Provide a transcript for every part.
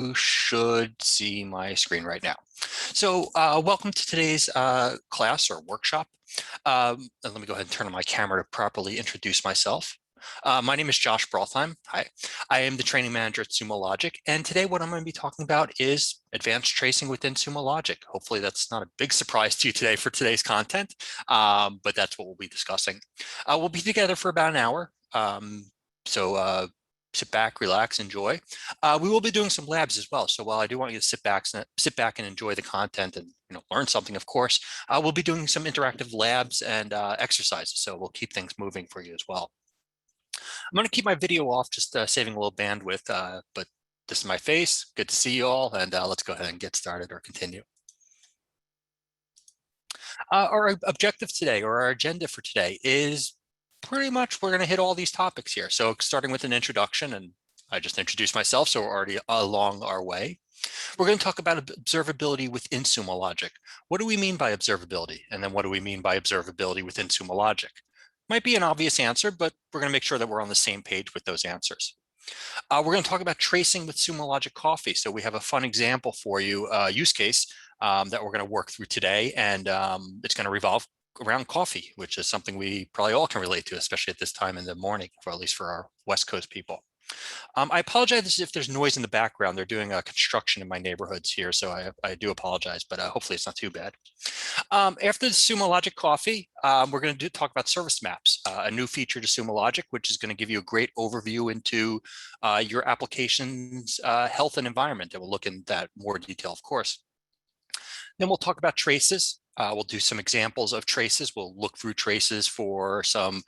You should see my screen right now. So welcome to today's class or workshop. And let me go ahead and turn on my camera to properly introduce myself. My name is Josh Brothheim. Hi, I am the training manager at Sumo Logic. And today what I'm going to be talking about is advanced tracing within Sumo Logic. Hopefully that's not a big surprise to you today for today's content, but that's what we'll be discussing. We'll be together for about an hour. So sit back, relax, enjoy. We will be doing some labs as well. So while I do want you to sit back and enjoy the content and learn something, of course, we'll be doing some interactive labs and exercises. So we'll keep things moving for you as well. I'm going to keep my video off, just saving a little bandwidth, but this is my face. Good to see you all, and let's go ahead and get started or continue. Our objective today, or our agenda for today, is pretty much we're going to hit all these topics here. So starting with an introduction, and I just introduced myself, so we're already along our way. We're going to talk about observability within Sumo Logic. What do we mean by observability? And then what do we mean by observability within Sumo Logic? Might be an obvious answer, but we're going to make sure that we're on the same page with those answers. We're going to talk about tracing with Sumo Logic Coffee. So we have a fun example for you, use case that we're going to work through today, and it's going to revolve around coffee, which is something we probably all can relate to, especially at this time in the morning, or at least for our West Coast people. I apologize if there's noise in the background. They're doing a construction in my neighborhoods here, so I do apologize, but hopefully it's not too bad. After the Sumo Logic Coffee, we're going to talk about service maps, a new feature to Sumo Logic, which is going to give you a great overview into your application's health and environment. And we'll look in that more detail, of course. Then we'll talk about traces. We'll do some examples of traces. We'll look through traces for some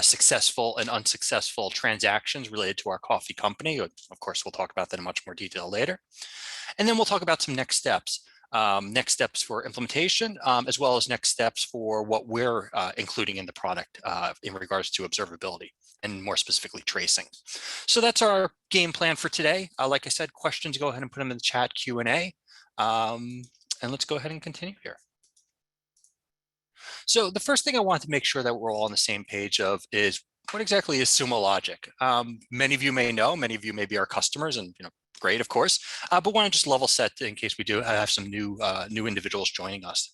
successful and unsuccessful transactions related to our coffee company. Of course, we'll talk about that in much more detail later. And then we'll talk about some next steps for implementation, as well as next steps for what we're including in the product in regards to observability and more specifically tracing. So that's our game plan for today. Like I said, questions, go ahead and put them in the chat Q&A. And let's go ahead and continue here. So the first thing I want to make sure that we're all on the same page of is what exactly is Sumo Logic? Many of you may know, many of you may be our customers, and great, of course, but want to just level set in case we do have some new individuals joining us.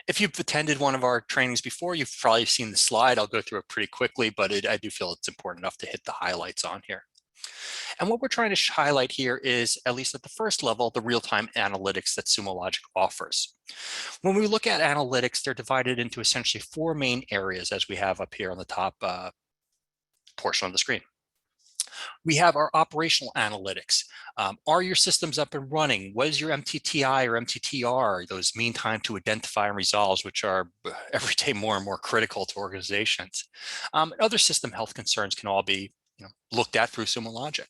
If you've attended one of our trainings before, you've probably seen the slide. I'll go through it pretty quickly, but I do feel it's important enough to hit the highlights on here. And what we're trying to highlight here is, at least at the first level, the real-time analytics that Sumo Logic offers. When we look at analytics, they're divided into essentially four main areas, as we have up here on the top portion of the screen. We have our operational analytics. Are your systems up and running? What is your MTTI or MTTR, those mean time to identify and resolve, which are every day more and more critical to organizations? Other system health concerns can all be looked at through Sumo Logic.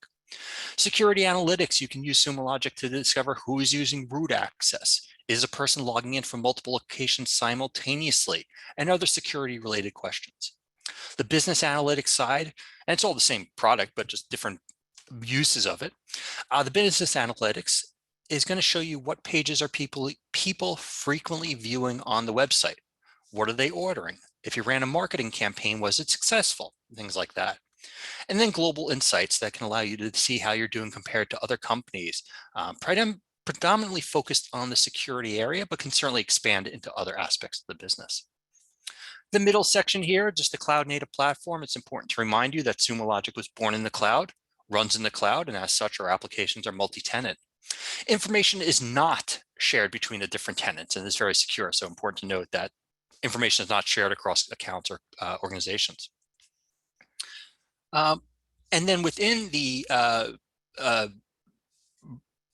Security analytics, you can use Sumo Logic to discover who is using root access. Is a person logging in from multiple locations simultaneously? And other security related questions. The business analytics side, and it's all the same product, but just different uses of it. The business analytics is going to show you what pages are people frequently viewing on the website. What are they ordering? If you ran a marketing campaign, was it successful? Things like that. And then global insights that can allow you to see how you're doing compared to other companies, predominantly focused on the security area, but can certainly expand into other aspects of the business. The middle section here, just the cloud native platform. It's important to remind you that Sumo Logic was born in the cloud, runs in the cloud, and as such, our applications are multi-tenant. Information is not shared between the different tenants, and it's very secure. So important to note that information is not shared across accounts or organizations. And then within the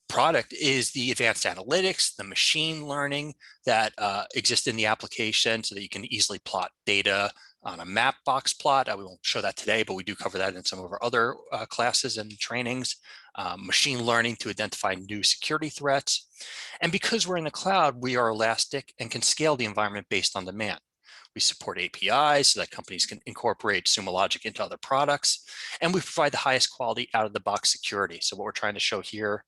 product is the advanced analytics, the machine learning that exists in the application so that you can easily plot data on a Mapbox plot. We won't show that today, but we do cover that in some of our other classes and trainings. Machine learning to identify new security threats. And because we're in the cloud, we are elastic and can scale the environment based on demand. We support APIs so that companies can incorporate Sumo Logic into other products. And we provide the highest quality out-of-the-box security. So what we're trying to show here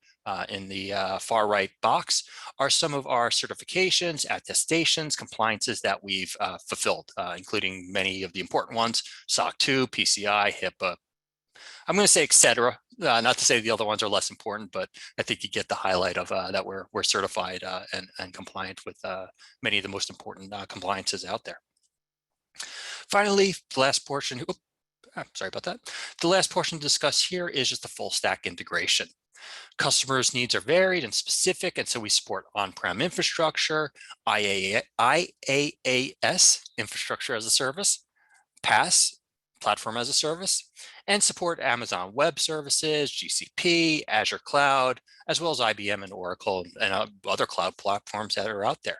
in the far right box are some of our certifications, attestations, compliances that we've fulfilled, including many of the important ones: SOC 2, PCI, HIPAA, I'm going to say etc. Not to say the other ones are less important, but I think you get the highlight of that we're certified and compliant with many of the most important compliances out there. Finally, the last portion, sorry about that. The last portion to discuss here is just the full stack integration. Customers' needs are varied and specific, and so we support on-prem infrastructure, IaaS, infrastructure as a service, PaaS, platform as a service, and support Amazon Web Services, GCP, Azure Cloud, as well as IBM and Oracle and other cloud platforms that are out there.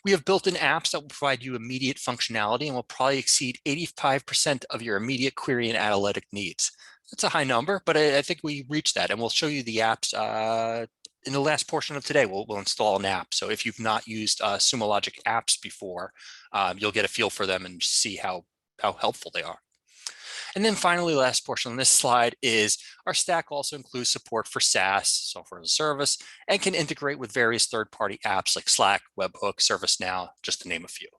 We have built-in apps that will provide you immediate functionality and will probably exceed 85% of your immediate query and analytic needs. That's a high number, but I think we reached that, and we'll show you the apps in the last portion of today. We'll install an app. So if you've not used Sumo Logic apps before, you'll get a feel for them and see how helpful they are. And then finally, last portion on this slide is our stack also includes support for SaaS, software as a service, and can integrate with various third-party apps like Slack, Webhook, ServiceNow, just to name a few.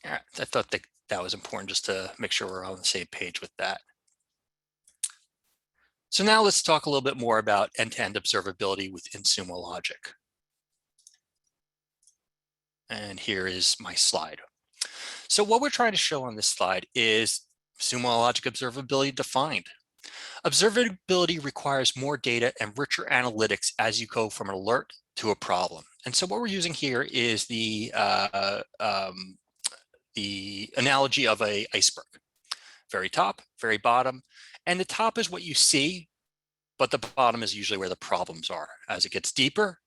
All right, I thought that was important just to make sure we're on the same page with that. So now let's talk a little bit more about end-to-end observability within Sumo Logic. And here is my slide. So what we're trying to show on this slide is Sumo Logic observability defined. Observability requires more data and richer analytics as you go from an alert to a problem. And so what we're using here is the analogy of an iceberg. Very top, very bottom, and the top is what you see, but the bottom is usually where the problems are. As it gets deeper,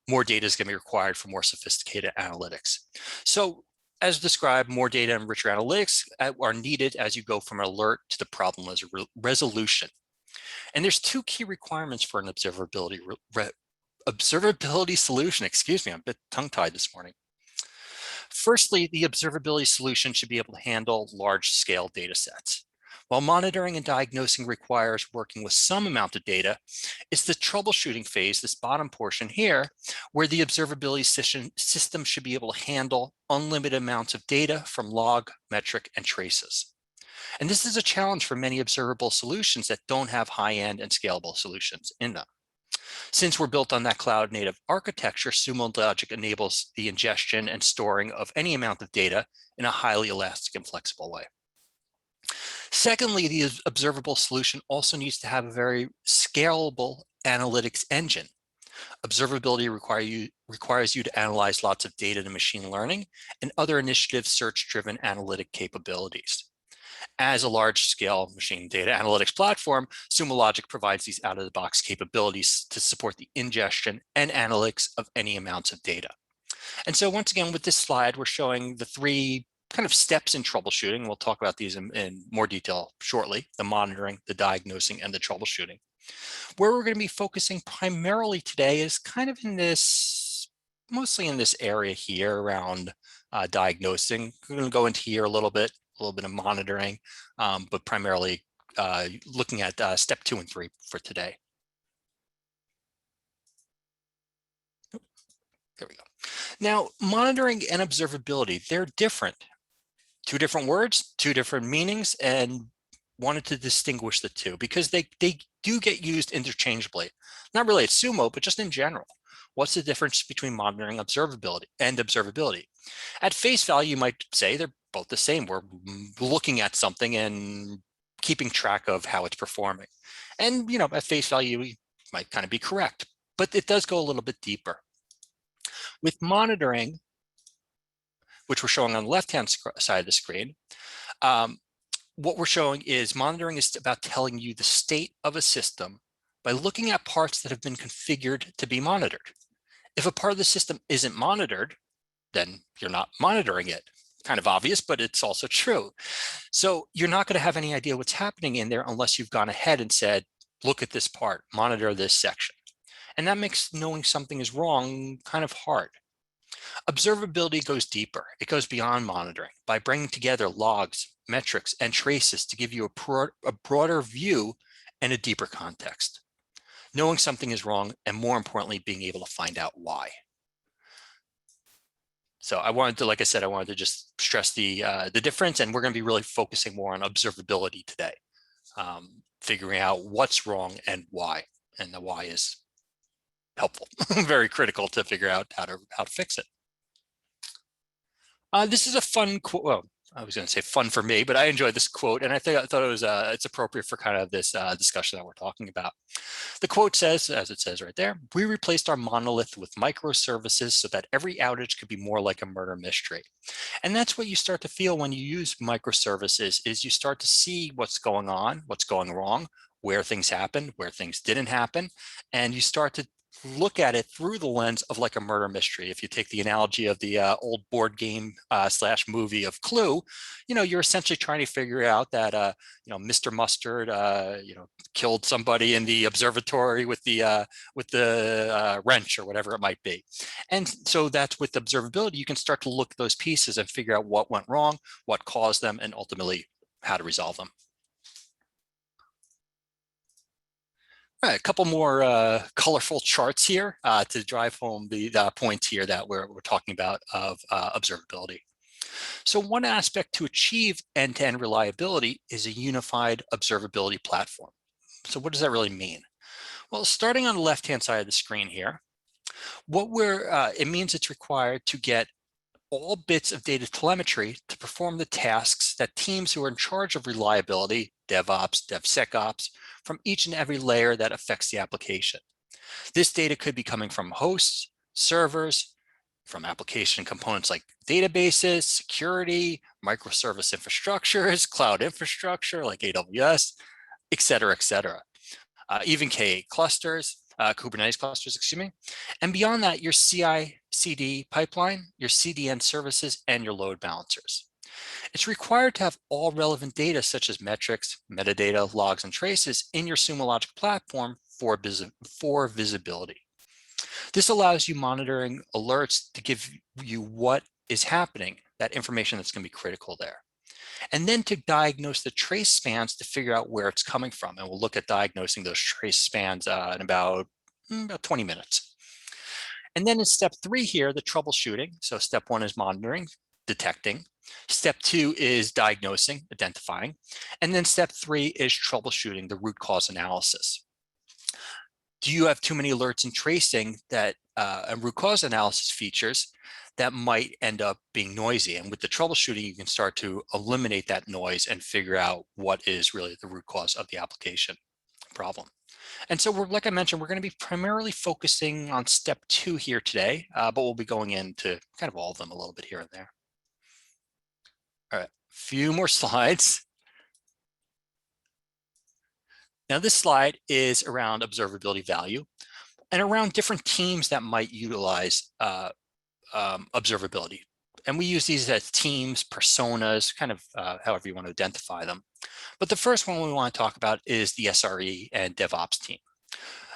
more data is going to be required for more sophisticated analytics. So as described, more data and richer analytics are needed as you go from alert to the problem resolution. And there's two key requirements for an observability solution. Excuse me, I'm a bit tongue-tied this morning. Firstly, the observability solution should be able to handle large-scale data sets. While monitoring and diagnosing requires working with some amount of data, it's the troubleshooting phase, this bottom portion here, where the observability system should be able to handle unlimited amounts of data from log, metric, and traces. And this is a challenge for many observable solutions that don't have high-end and scalable solutions in them. Since we're built on that cloud-native architecture, Sumo Logic enables the ingestion and storing of any amount of data in a highly elastic and flexible way. Secondly, the observable solution also needs to have a very scalable analytics engine. Observability requires you to analyze lots of data to machine learning and other initiative search-driven analytic capabilities. As a large-scale machine data analytics platform, Sumo Logic provides these out-of-the-box capabilities to support the ingestion and analytics of any amounts of data. And so once again, with this slide, we're showing the three kind of steps in troubleshooting. We'll talk about these in more detail shortly: the monitoring, the diagnosing, and the troubleshooting. Where we're going to be focusing primarily today is kind of in this, mostly in this area here around diagnosing. We're going to go into here a little bit of monitoring, but primarily looking at step 2 and 3 for today. There we go. Now, monitoring and observability, they're different. Two different words, two different meanings, and wanted to distinguish the two because they do get used interchangeably. Not really at Sumo, but just in general. What's the difference between monitoring and observability? At face value, you might say they're both the same. We're looking at something and keeping track of how it's performing. And, at face value, we might kind of be correct, but it does go a little bit deeper. With monitoring, which we're showing on the left-hand side of the screen, what we're showing is monitoring is about telling you the state of a system by looking at parts that have been configured to be monitored. If a part of the system isn't monitored, then you're not monitoring it. Kind of obvious, but it's also true. So you're not going to have any idea what's happening in there unless you've gone ahead and said, look at this part, monitor this section. And that makes knowing something is wrong kind of hard. Observability goes deeper. It goes beyond monitoring by bringing together logs, metrics, and traces to give you a broader view and a deeper context. Knowing something is wrong, and more importantly, being able to find out why. So I wanted to, like I said, I wanted to just stress the difference, and we're going to be really focusing more on observability today, figuring out what's wrong and why, and the why is helpful, very critical to figure out how to fix it. This is a fun quote. Well, I was going to say fun for me, but I enjoyed this quote, and I thought it was it's appropriate for kind of this discussion that we're talking about. The quote says, as it says right there, "We replaced our monolith with microservices so that every outage could be more like a murder mystery." And that's what you start to feel when you use microservices, is you start to see what's going on, what's going wrong, where things happen, where things didn't happen, and you start to look at it through the lens of like a murder mystery. If you take the analogy of the old board game slash movie of Clue, you're essentially trying to figure out that, Mr. Mustard, killed somebody in the observatory with the wrench or whatever it might be. And so that's with observability, you can start to look at those pieces and figure out what went wrong, what caused them, and ultimately how to resolve them. All right, a couple more colorful charts here to drive home the points here that we're talking about of observability. So one aspect to achieve end-to-end reliability is a unified observability platform. So what does that really mean? Well, starting on the left-hand side of the screen here, it means it's required to get all bits of data telemetry to perform the tasks that teams who are in charge of reliability, DevOps, DevSecOps, from each and every layer that affects the application. This data could be coming from hosts, servers, from application components like databases, security, microservice infrastructures, cloud infrastructure like AWS, et cetera, even K8 clusters, Kubernetes clusters, excuse me. And beyond that, your CI/CD pipeline, your CDN services, and your load balancers. It's required to have all relevant data such as metrics, metadata, logs, and traces in your Sumo Logic platform for visibility. This allows you monitoring alerts to give you what is happening, that information that's going to be critical there. And then to diagnose the trace spans to figure out where it's coming from. And we'll look at diagnosing those trace spans in about 20 minutes. And then in step 3 here, the troubleshooting. So step 1 is monitoring, detecting. Step 2 is diagnosing, identifying. And then step 3 is troubleshooting, the root cause analysis. Do you have too many alerts and tracing that and root cause analysis features that might end up being noisy? And with the troubleshooting, you can start to eliminate that noise and figure out what is really the root cause of the application problem. And so like I mentioned, we're going to be primarily focusing on step 2 here today, but we'll be going into kind of all of them a little bit here and there. All right, a few more slides. Now this slide is around observability value and around different teams that might utilize observability. And we use these as teams, personas, kind of however you want to identify them. But the first one we want to talk about is the SRE and DevOps team.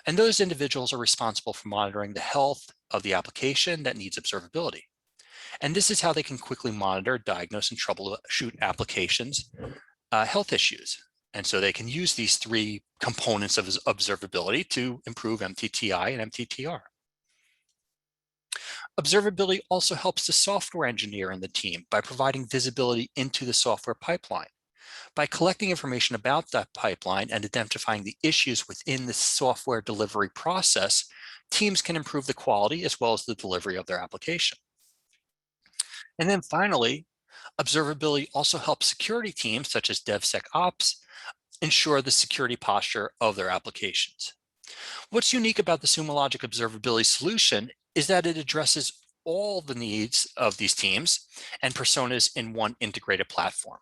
And those individuals are responsible for monitoring the health of the application that needs observability. And this is how they can quickly monitor, diagnose, and troubleshoot applications health issues. And so they can use these 3 components of observability to improve MTTI and MTTR. Observability also helps the software engineer in the team by providing visibility into the software pipeline. By collecting information about that pipeline and identifying the issues within the software delivery process, teams can improve the quality as well as the delivery of their application. And then finally, observability also helps security teams such as DevSecOps ensure the security posture of their applications. What's unique about the Sumo Logic observability solution is that it addresses all the needs of these teams and personas in one integrated platform.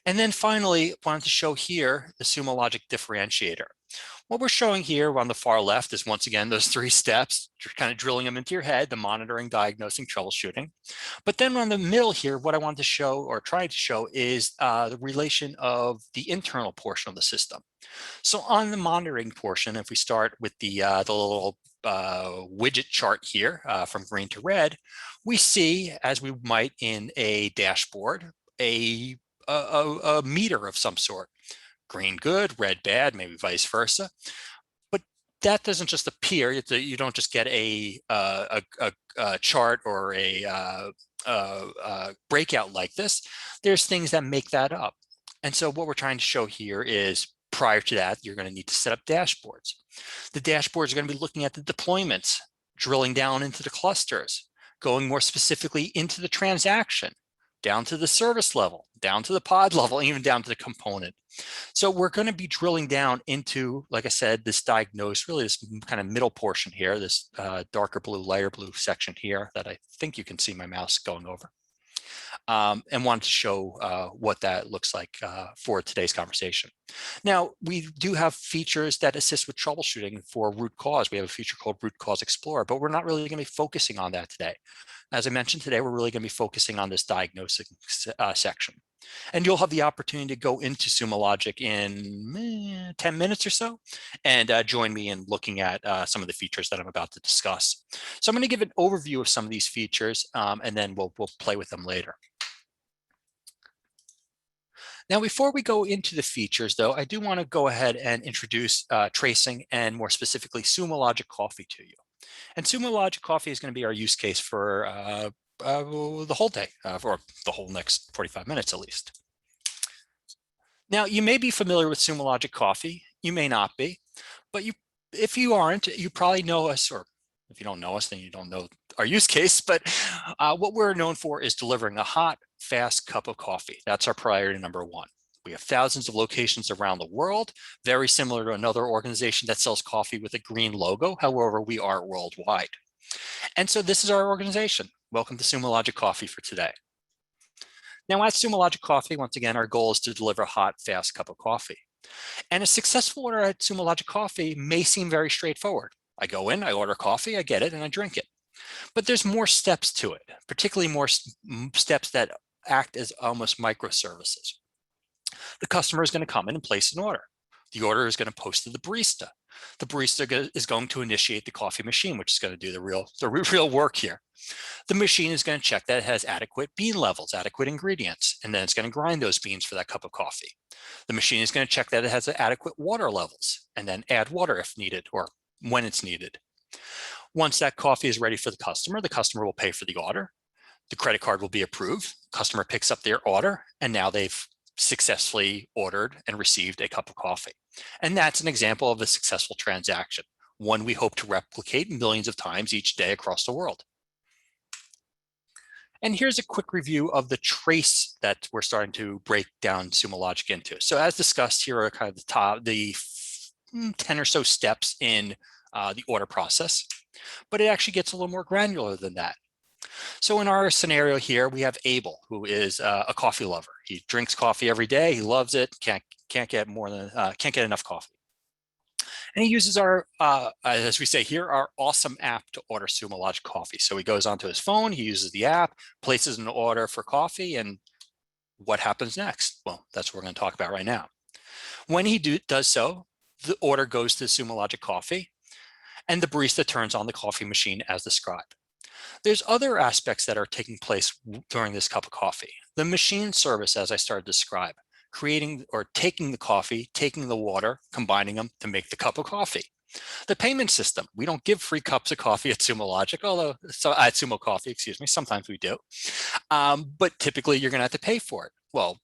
And then finally, I wanted to show here the Sumo Logic differentiator. What we're showing here on the far left is once again those 3 steps, kind of drilling them into your head, the monitoring, diagnosing, troubleshooting. But then on the middle here, what I wanted to show or try to show is the relation of the internal portion of the system. So on the monitoring portion, if we start with the little widget chart here from green to red, we see, as we might in a dashboard, a meter of some sort. green good, red bad, maybe vice versa. But that doesn't just appear. You don't just get a chart or a breakout like this. There's things that make that up. And so what we're trying to show here is prior to that, you're going to need to set up dashboards. The dashboards are going to be looking at the deployments, drilling down into the clusters, going more specifically into the transaction, down to the service level, down to the pod level, even down to the component. So we're going to be drilling down into, like I said, this diagnose, really this kind of middle portion here, this darker blue, lighter blue section here that I think you can see my mouse going over. And wanted to show what that looks like for today's conversation. Now, we do have features that assist with troubleshooting for root cause. We have a feature called Root Cause Explorer, but we're not really going to be focusing on that today. As I mentioned today, we're really going to be focusing on this diagnosing section. And you'll have the opportunity to go into Sumo Logic in 10 minutes or so and join me in looking at some of the features that I'm about to discuss. So I'm going to give an overview of some of these features and then we'll play with them later. Now, before we go into the features, though, I do want to go ahead and introduce tracing and more specifically Sumo Logic Coffee to you. And Sumo Logic Coffee is going to be our use case for the whole day, or the whole next 45 minutes at least. Now, you may be familiar with Sumo Logic Coffee. You may not be, but if you aren't, you probably know us, or if you don't know us, then you don't know our use case. But what we're known for is delivering a hot, fast cup of coffee. That's our priority number one. We have thousands of locations around the world, very similar to another organization that sells coffee with a green logo. However, we are worldwide. And so this is our organization. Welcome to Sumo Logic Coffee for today. Now at Sumo Logic Coffee, once again, our goal is to deliver a hot, fast cup of coffee. And a successful order at Sumo Logic Coffee may seem very straightforward. I go in, I order coffee, I get it, and I drink it. But there's more steps to it, particularly more steps that act as almost microservices. The customer is going to come in and place an order. The order is going to post to the barista. The barista is going to initiate the coffee machine, which is going to do the real work here. The machine is going to check that it has adequate bean levels, adequate ingredients, and then it's going to grind those beans for that cup of coffee. The machine is going to check that it has adequate water levels and then add water if needed or when it's needed. Once that coffee is ready for the customer will pay for the order. The credit card will be approved. Customer picks up their order, and now they've successfully ordered and received a cup of coffee. And that's an example of a successful transaction, one we hope to replicate millions of times each day across the world. And here's a quick review of the trace that we're starting to break down Sumo Logic into. So as discussed, here are kind of the 10 or so steps in the order process, but it actually gets a little more granular than that. So in our scenario here, we have Abel, who is a coffee lover. He drinks coffee every day. He loves it. Can't get enough coffee. And he uses our, as we say here, our awesome app to order Sumo Logic Coffee. So he goes onto his phone, he uses the app, places an order for coffee, and what happens next? Well, that's what we're going to talk about right now. When he does so, the order goes to Sumo Logic Coffee, and the barista turns on the coffee machine as described. There's other aspects that are taking place during this cup of coffee. The machine service, as I started to describe, creating or taking the coffee, taking the water, combining them to make the cup of coffee. The payment system, we don't give free cups of coffee at Sumo Logic, although at Sumo Coffee, excuse me, sometimes we do. But typically you're going to have to pay for it. Well,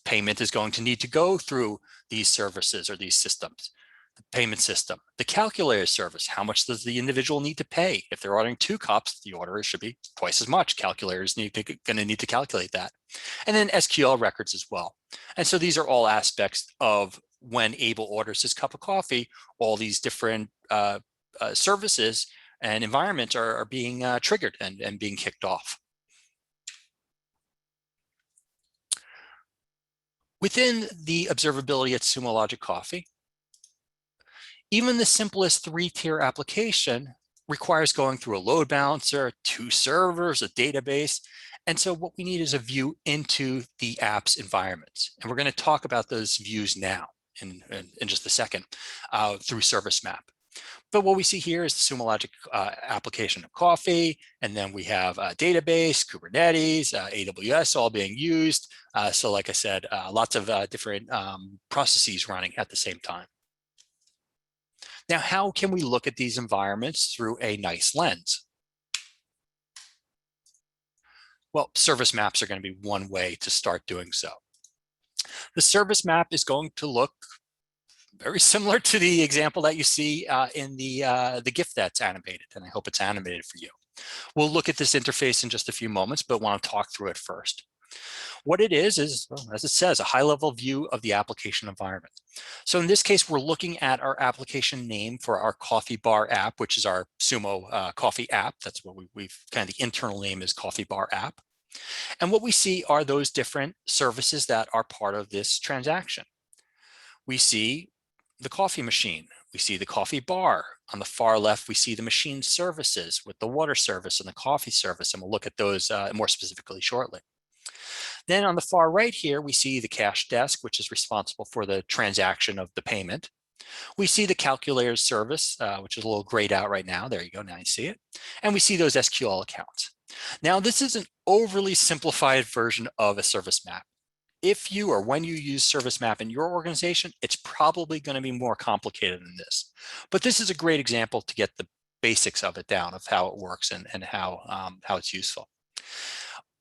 payment is going to need to go through these services or these systems. The payment system, the calculator service, how much does the individual need to pay? If they're ordering 2 cups, the order should be twice as much. Calculators going to need to calculate that. And then SQL records as well. And so these are all aspects of when Abel orders his cup of coffee, all these different services and environments are being triggered and being kicked off. Within the observability at Sumo Logic Coffee, even the simplest 3-tier application requires going through a load balancer, 2 servers, a database. And so what we need is a view into the app's environments. And we're going to talk about those views now in just a second through Service Map. But what we see here is the Sumo Logic application of coffee, and then we have a database, Kubernetes, AWS all being used. So like I said, lots of different processes running at the same time. Now, how can we look at these environments through a nice lens? Well, service maps are going to be one way to start doing so. The service map is going to look very similar to the example that you see in the GIF that's animated, and I hope it's animated for you. We'll look at this interface in just a few moments, but want to talk through it first. What it is, well, as it says, a high-level view of the application environment. So in this case, we're looking at our application name for our Coffee Bar app, which is our Sumo Coffee app. That's what we've kind of the internal name is Coffee Bar app. And what we see are those different services that are part of this transaction. We see the coffee machine. We see the coffee bar. On the far left, we see the machine services with the water service and the coffee service, and we'll look at those more specifically shortly. Then on the far right here, we see the cash desk, which is responsible for the transaction of the payment. We see the calculator service, which is a little grayed out right now. There you go, now you see it. And we see those SQL accounts. Now, this is an overly simplified version of a service map. If you or when you use service map in your organization, it's probably going to be more complicated than this. But this is a great example to get the basics of it down, of how it works and how it's useful.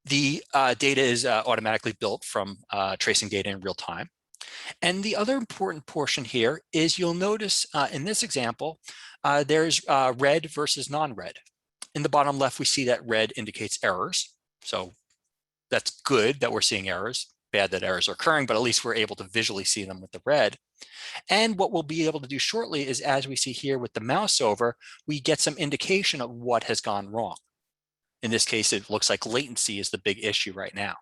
The data is automatically built from tracing data in real time. And the other important portion here is you'll notice in this example, there's red versus non-red. In the bottom left, we see that red indicates errors. So that's good that we're seeing errors. Bad that errors are occurring, but at least we're able to visually see them with the red. And what we'll be able to do shortly is, as we see here with the mouse over, we get some indication of what has gone wrong. In this case, it looks like latency is the big issue right now.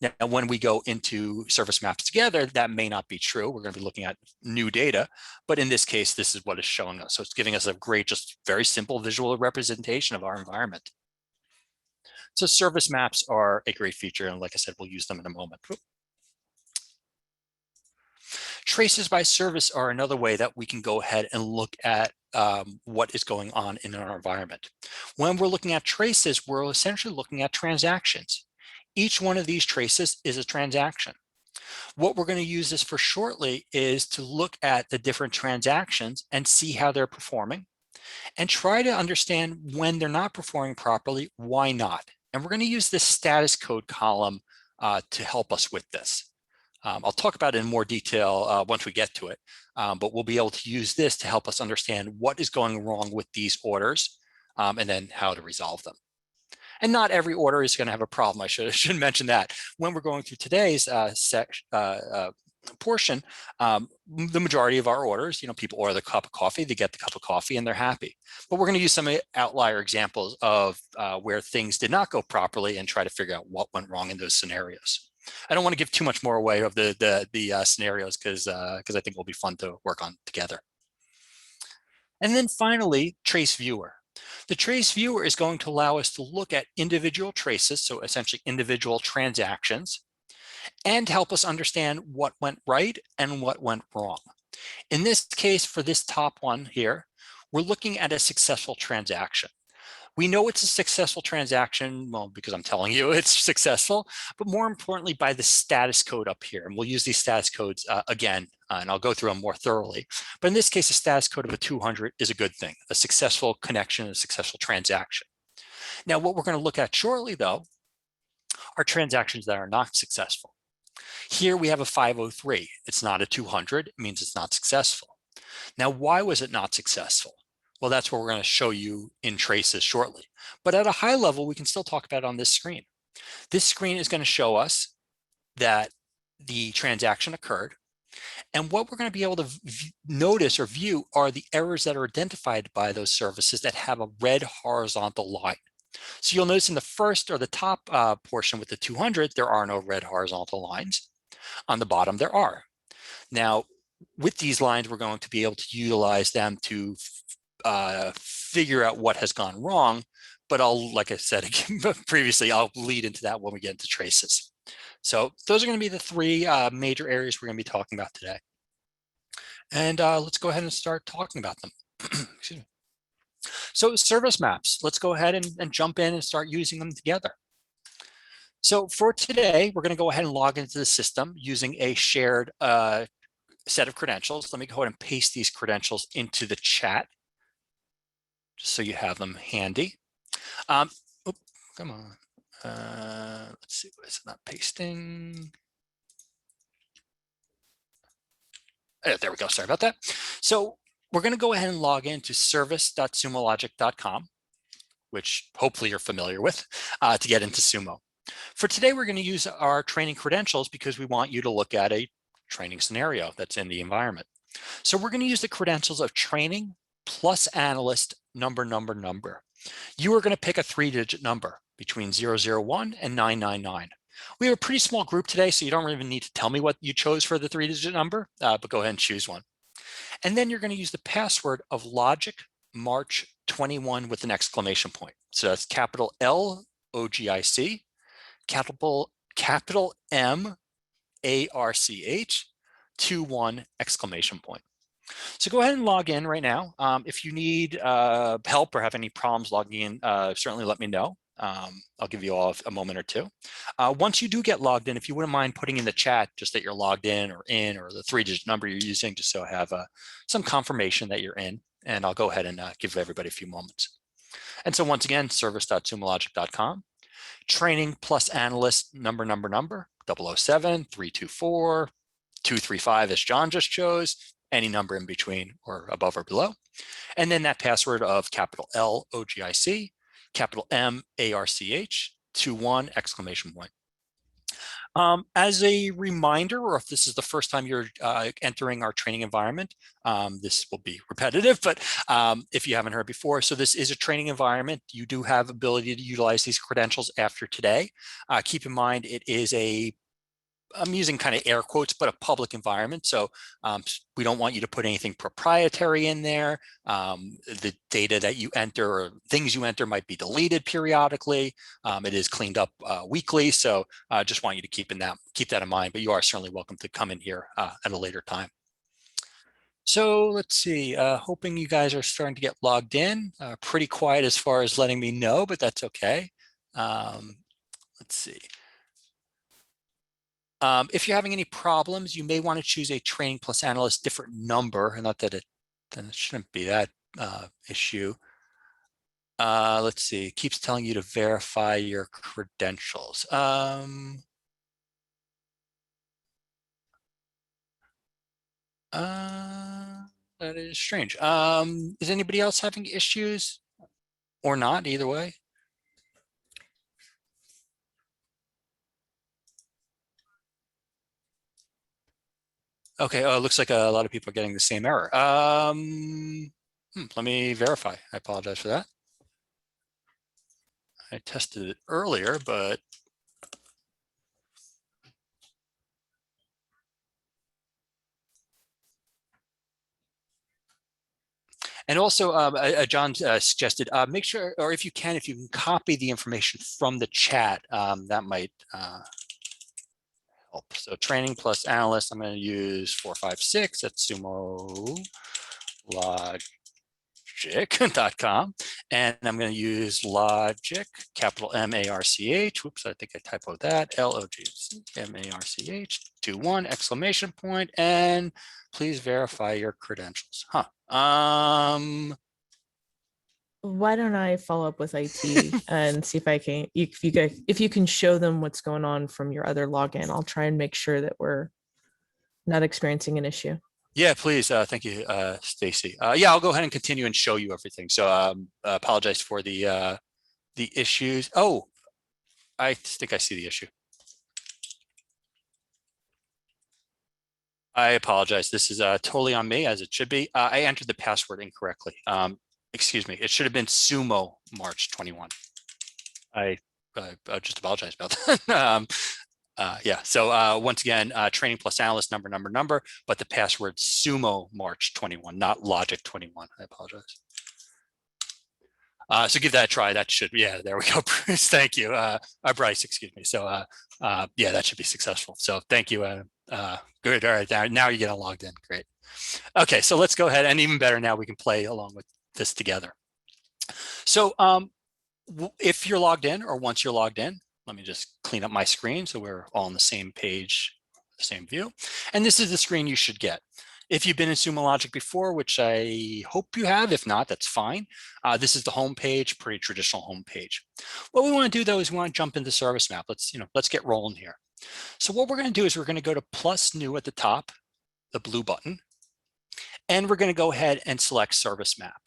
Now, when we go into service maps together, that may not be true. We're going to be looking at new data, but in this case, this is what it's showing us. So it's giving us a great, just very simple visual representation of our environment. So service maps are a great feature, and like I said, we'll use them in a moment. Traces by service are another way that we can go ahead and look at what is going on in our environment. When we're looking at traces, we're essentially looking at transactions. Each one of these traces is a transaction. What we're going to use this for shortly is to look at the different transactions and see how they're performing and try to understand when they're not performing properly, why not? And we're going to use this status code column to help us with this. I'll talk about it in more detail once we get to it, but we'll be able to use this to help us understand what is going wrong with these orders and then how to resolve them. And not every order is going to have a problem. I should mention that. When we're going through today's portion, the majority of our orders, people order the cup of coffee, they get the cup of coffee, and they're happy. But we're going to use some outlier examples of where things did not go properly and try to figure out what went wrong in those scenarios. I don't want to give too much more away of the scenarios because I think it will be fun to work on together. And then finally, Trace Viewer. The Trace Viewer is going to allow us to look at individual traces, so essentially individual transactions, and help us understand what went right and what went wrong. In this case, for this top one here, we're looking at a successful transaction. We know it's a successful transaction, well, because I'm telling you it's successful, but more importantly by the status code up here. And we'll use these status codes again, and I'll go through them more thoroughly. But in this case, a status code of a 200 is a good thing, a successful connection, a successful transaction. Now, what we're going to look at shortly, though, are transactions that are not successful. Here we have a 503. It's not a 200. It means it's not successful. Now, why was it not successful? Well, that's what we're going to show you in traces shortly. But at a high level, we can still talk about it on this screen. This screen is going to show us that the transaction occurred. And what we're going to be able to notice or view are the errors that are identified by those services that have a red horizontal line. So you'll notice in the first or the top portion with the 200, there are no red horizontal lines. On the bottom, there are. Now, with these lines, we're going to be able to utilize them to figure out what has gone wrong, but like I said previously, I'll lead into that when we get into traces. So those are going to be the three major areas we're going to be talking about today. And let's go ahead and start talking about them. Excuse me. So service maps, let's go ahead and jump in and start using them together. So for today, we're going to go ahead and log into the system using a shared set of credentials. Let me go ahead and paste these credentials into the chat, just so you have them handy. Come on. Let's see, what is it not pasting? There we go. Sorry about that. So we're going to go ahead and log into service.sumologic.com, which hopefully you're familiar with, to get into Sumo. For today, we're going to use our training credentials because we want you to look at a training scenario that's in the environment. So we're going to use the credentials of training plus analyst number. You are going to pick a 3-digit number between 001 and 999. We have a pretty small group today, so you don't even need to tell me what you chose for the 3-digit number, but go ahead and choose one. And then you're going to use the password of logic March 21 with an exclamation point. So that's capital LOGIC, capital M ARCH, 21 exclamation point. So go ahead and log in right now. If you need help or have any problems logging in, certainly let me know. I'll give you all a moment or two. Once you do get logged in, if you wouldn't mind putting in the chat just that you're logged in, or the 3-digit number you're using, just so I have some confirmation that you're in, and I'll go ahead and give everybody a few moments. And so once again, service.sumologic.com, training plus analyst number, 007, 324, 235 as John just chose, any number in between or above or below. And then that password of capital LOGIC, capital M ARCH, 21 exclamation point. As a reminder, or if this is the first time you're entering our training environment, this will be repetitive, but if you haven't heard before, so this is a training environment. You do have ability to utilize these credentials after today. Keep in mind, it is I'm using kind of air quotes, but a public environment. So we don't want you to put anything proprietary in there. The data that you enter or things you enter might be deleted periodically. It is cleaned up weekly. So I just want you to keep that in mind, but you are certainly welcome to come in here at a later time. So let's see, hoping you guys are starting to get logged in. Pretty quiet as far as letting me know, but that's okay. Let's see. If you're having any problems, you may want to choose a training plus analyst different number, and not that then it shouldn't be that issue. Let's see, it keeps telling you to verify your credentials. That is strange. Is anybody else having issues or not, either way? Okay, it looks like a lot of people are getting the same error. Let me verify. I apologize for that. I tested it earlier, but and also John suggested make sure, or if you can copy the information from the chat, that might help. So training plus analyst, I'm going to use 456 at sumologic.com, and I'm going to use logic, capital M-A-R-C-H. Whoops, I think I typoed that. L-O-G-M-A-R-C-H, 21 exclamation point, and please verify your credentials. Why don't I follow up with IT and see if I can, if you can show them what's going on from your other login, I'll try and make sure that we're not experiencing an issue. Yeah, please. Thank you, Stacy. Yeah, I'll go ahead and continue and show you everything. So apologize for the issues. Oh, I think I see the issue. I apologize. This is totally on me, as it should be. I entered the password incorrectly. Excuse me. It should have been Sumo March 21. I just apologize about that. Yeah, so once again, training plus analyst number, but the password Sumo March 21, not logic 21. I apologize. So give that a try. That should, yeah, there we go, Bruce. Thank you. Bryce, excuse me. So yeah, that should be successful. So thank you. Good. All right, now you're getting logged in. Great. Okay, so let's go ahead, and even better now, we can play along with this together. So if you're logged in, or once you're logged in, let me just clean up my screen so we're all on the same page, the same view. And this is the screen you should get. If you've been in Sumo Logic before, which I hope you have, if not, that's fine. This is the home page, pretty traditional home page. What we want to do though is we want to jump into Service Map. Let's get rolling here. So what we're going to do is we're going to go to plus new at the top, the blue button, and we're going to go ahead and select Service Map.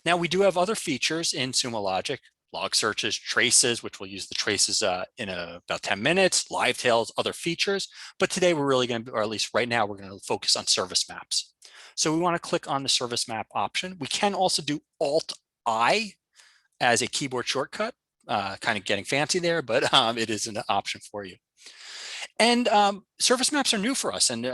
Now we do have other features in Sumo Logic, log searches, traces, which we'll use the traces in about 10 minutes, live tails, other features. But today we're really going to, or at least right now, we're going to focus on service maps. So we want to click on the service map option. We can also do Alt-I as a keyboard shortcut, kind of getting fancy there, but it is an option for you. And service maps are new for us, and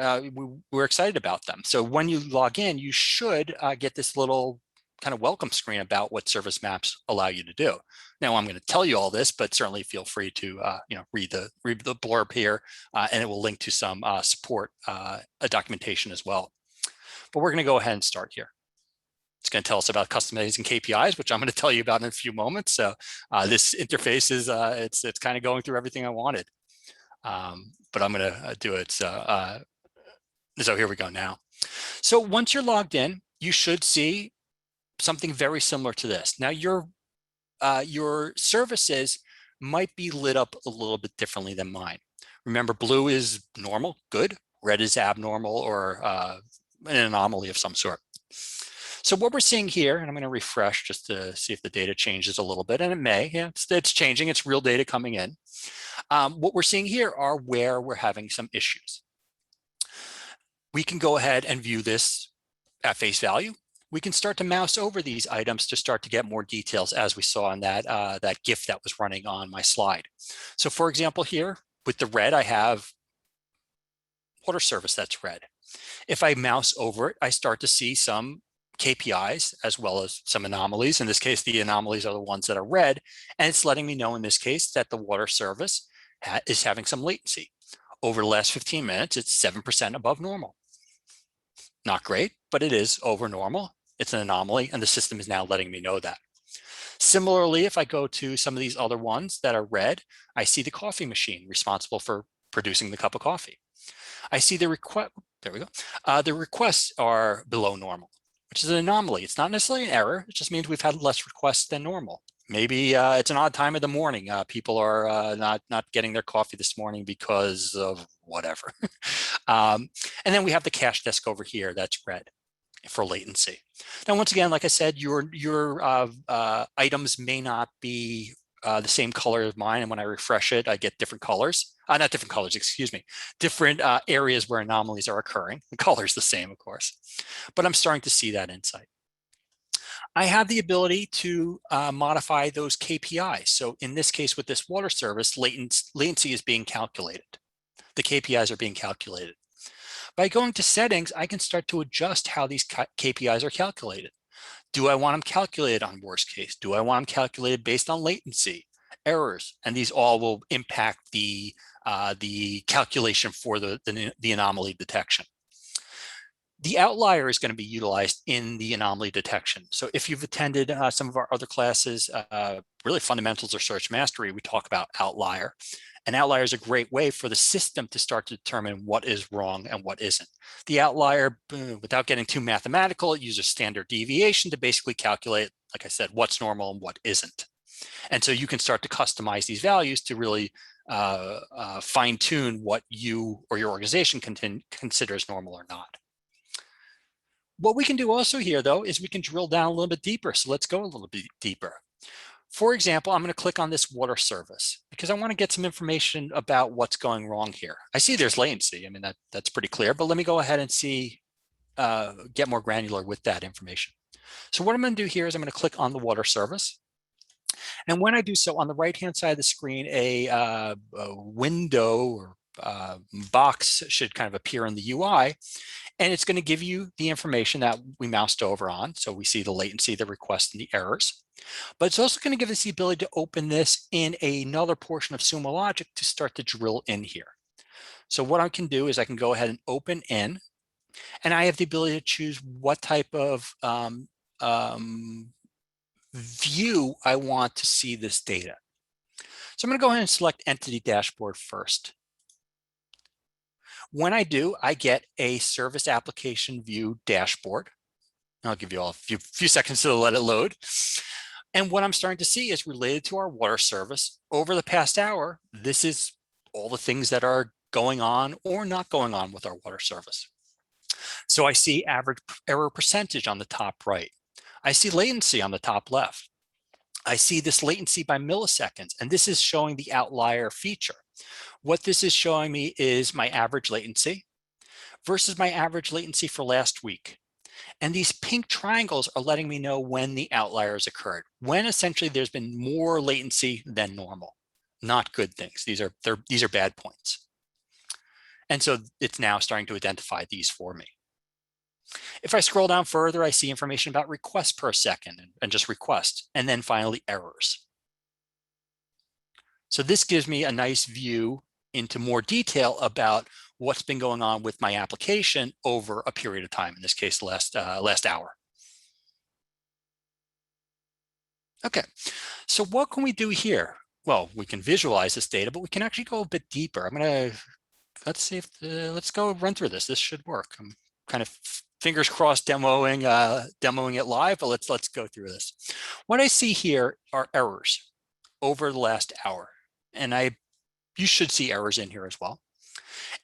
we're excited about them. So when you log in, you should get this little kind of welcome screen about what service maps allow you to do. Now I'm going to tell you all this, but certainly feel free to read the blurb here, and it will link to some support documentation as well. But we're going to go ahead and start here. It's going to tell us about customizing KPIs, which I'm going to tell you about in a few moments. So this interface is it's kind of going through everything I wanted, but I'm going to do it. So here we go now. So once you're logged in, you should see something very similar to this. Now your services might be lit up a little bit differently than mine. Remember, blue is normal, good. Red is abnormal, or an anomaly of some sort. So what we're seeing here, and I'm going to refresh just to see if the data changes a little bit, and it may. Yeah, it's changing. It's real data coming in. What we're seeing here are where we're having some issues. We can go ahead and view this at face value. We can start to mouse over these items to start to get more details, as we saw in that GIF that was running on my slide. So for example, here with the red, I have water service that's red. If I mouse over it, I start to see some KPIs as well as some anomalies. In this case, the anomalies are the ones that are red, and it's letting me know in this case that the water service is having some latency. Over the last 15 minutes, it's 7% above normal. Not great, but it is over normal. It's an anomaly, and the system is now letting me know that. Similarly, if I go to some of these other ones that are red, I see the coffee machine responsible for producing the cup of coffee. I see the request, there we go. The requests are below normal, which is an anomaly. It's not necessarily an error. It just means we've had less requests than normal. Maybe it's an odd time of the morning. People are not getting their coffee this morning because of whatever. And then we have the cache desk over here that's red for latency. Now, once again, like I said, your items may not be the same color as mine, and when I refresh it, I get different colors. Not different colors, excuse me. Different areas where anomalies are occurring. The color is the same, of course, but I'm starting to see that insight. I have the ability to modify those KPIs. So in this case, with this water service, latency is being calculated. The KPIs are being calculated. By going to settings, I can start to adjust how these KPIs are calculated. Do I want them calculated on worst case? Do I want them calculated based on latency, errors? And these all will impact the calculation for the anomaly detection. The outlier is going to be utilized in the anomaly detection. So if you've attended some of our other classes, really fundamentals or search mastery, we talk about outlier. An outlier is a great way for the system to start to determine what is wrong and what isn't. The outlier, without getting too mathematical, it uses standard deviation to basically calculate, like I said, what's normal and what isn't. And so you can start to customize these values to really fine tune what you or your organization considers normal or not. What we can do also here, though, is we can drill down a little bit deeper. So let's go a little bit deeper. For example, I'm going to click on this water service because I want to get some information about what's going wrong here. I see there's latency. I mean, that's pretty clear, but let me go ahead and see, get more granular with that information. So what I'm going to do here is I'm going to click on the water service. And when I do so, on the right-hand side of the screen, a window or box should kind of appear in the UI. And it's going to give you the information that we moused over on. So we see the latency, the request, and the errors. But it's also going to give us the ability to open this in another portion of Sumo Logic to start to drill in here. So what I can do is I can go ahead and open in And I have the ability to choose what type of view I want to see this data. So I'm going to go ahead and select Entity Dashboard first. When I do, I get a Service Application View dashboard. I'll give you all a few seconds to let it load. And what I'm starting to see is related to our water service. Over the past hour, this is all the things that are going on or not going on with our water service. So I see average error percentage on the top right. I see latency on the top left. I see this latency by milliseconds, and this is showing the outlier feature. What this is showing me is my average latency versus my average latency for last week. And these pink triangles are letting me know when the outliers occurred, when essentially there's been more latency than normal. Not good things. These are bad points. And so it's now starting to identify these for me. If I scroll down further, I see information about requests per second and just requests, and then finally errors. So this gives me a nice view into more detail about what's been going on with my application over a period of time, in this case, last hour. Okay, so what can we do here? Well, we can visualize this data, but we can actually go a bit deeper. Let's see if, let's go run through this. This should work. I'm kind of fingers crossed demoing it live, but let's go through this. What I see here are errors over the last hour, and you should see errors in here as well.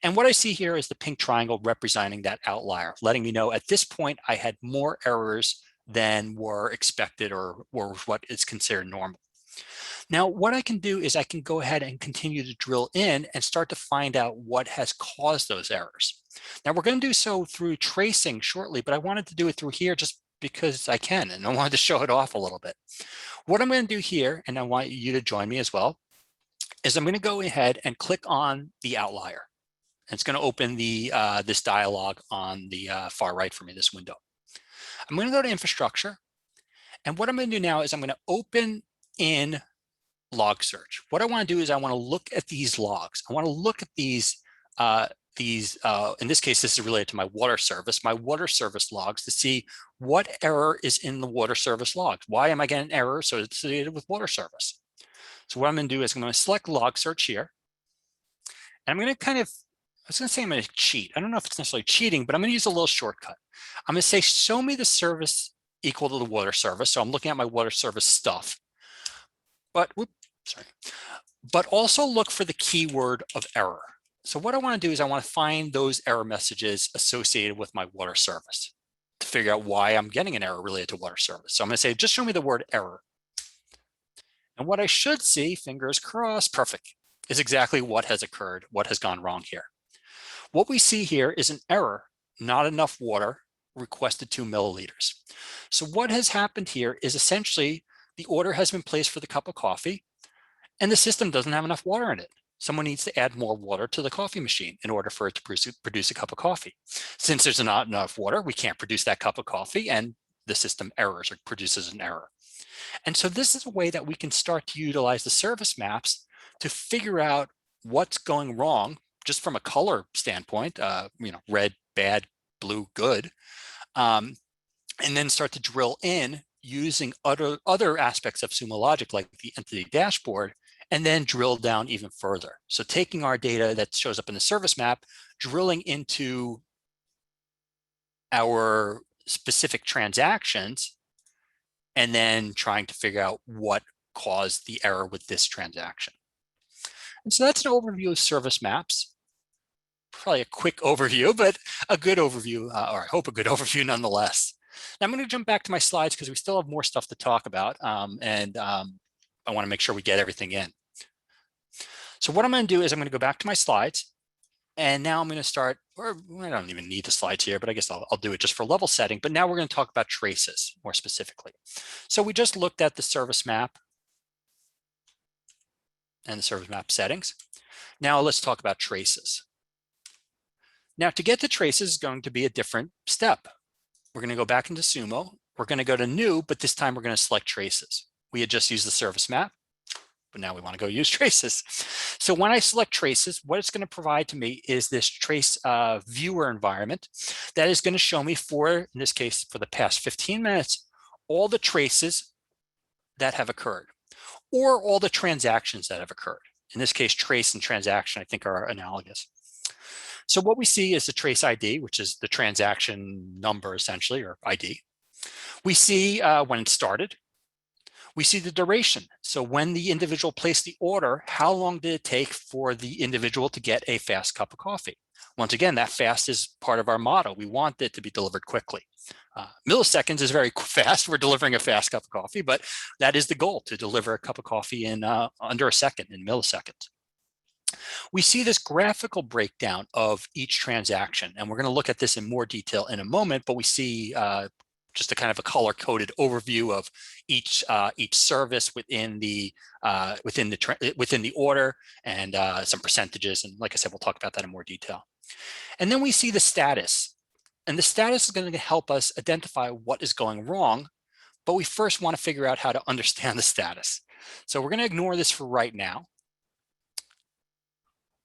And what I see here is the pink triangle representing that outlier, letting me know at this point I had more errors than were expected or what is considered normal. Now, what I can do is I can go ahead and continue to drill in and start to find out what has caused those errors. Now, we're going to do so through tracing shortly, but I wanted to do it through here just because I can, and I wanted to show it off a little bit. What I'm going to do here, and I want you to join me as well, is I'm going to go ahead and click on the outlier. And it's going to open this dialog on the far right for me, this window. I'm going to go to infrastructure. And what I'm going to do now is I'm going to open in log search. What I want to do is I want to look at these logs. I want to look at these, in this case, this is related to my water service logs to see what error is in the water service logs. Why am I getting error associated with water service? So what I'm going to do is I'm going to select log search here. And I'm going to I was going to say I'm going to cheat. I don't know if it's necessarily cheating, but I'm going to use a little shortcut. I'm going to say, show me the service equal to the water service. So I'm looking at my water service stuff. But also look for the keyword of error. So what I want to do is I want to find those error messages associated with my water service to figure out why I'm getting an error related to water service. So I'm going to say, just show me the word error. And what I should see, fingers crossed, perfect, is exactly what has occurred, what has gone wrong here. What we see here is an error, not enough water, requested 2 milliliters. So what has happened here is essentially the order has been placed for the cup of coffee and the system doesn't have enough water in it. Someone needs to add more water to the coffee machine in order for it to produce a cup of coffee. Since there's not enough water, we can't produce that cup of coffee and the system errors or produces an error. And so this is a way that we can start to utilize the service maps to figure out what's going wrong just from a color standpoint, red, bad, blue, good, and then start to drill in using other aspects of Sumo Logic like the entity dashboard, and then drill down even further. So taking our data that shows up in the service map, drilling into our specific transactions, and then trying to figure out what caused the error with this transaction. And so that's an overview of service maps. Probably a quick overview, but a good overview, or I hope a good overview nonetheless. Now I'm going to jump back to my slides because we still have more stuff to talk about, and I want to make sure we get everything in. So what I'm going to do is I'm going to go back to my slides, and now I'm going to start, or I don't even need the slides here, but I guess I'll do it just for level setting. But now we're going to talk about traces more specifically. So we just looked at the service map and the service map settings. Now let's talk about traces. Now to get to traces is going to be a different step. We're going to go back into Sumo. We're going to go to new, but this time we're going to select traces. We had just used the service map. but now we want to go use traces. So when I select traces, what it's going to provide to me is this trace viewer environment that is going to show me for, in this case, for the past 15 minutes, all the traces that have occurred, or all the transactions that have occurred. In this case, trace and transaction, I think, are analogous. So what we see is the trace ID, which is the transaction number, essentially, or ID. We see when it started. We see the duration. So when the individual placed the order, how long did it take for the individual to get a fast cup of coffee? Once again, that fast is part of our motto. We want it to be delivered quickly. Milliseconds is very fast. We're delivering a fast cup of coffee, but that is the goal, to deliver a cup of coffee in under a second, in milliseconds. We see this graphical breakdown of each transaction, and we're going to look at this in more detail in a moment, but we see just a kind of a color-coded overview of each service within the order, and some percentages. And like I said, we'll talk about that in more detail. And then we see the status, and the status is going to help us identify what is going wrong. But we first want to figure out how to understand the status. So we're going to ignore this for right now.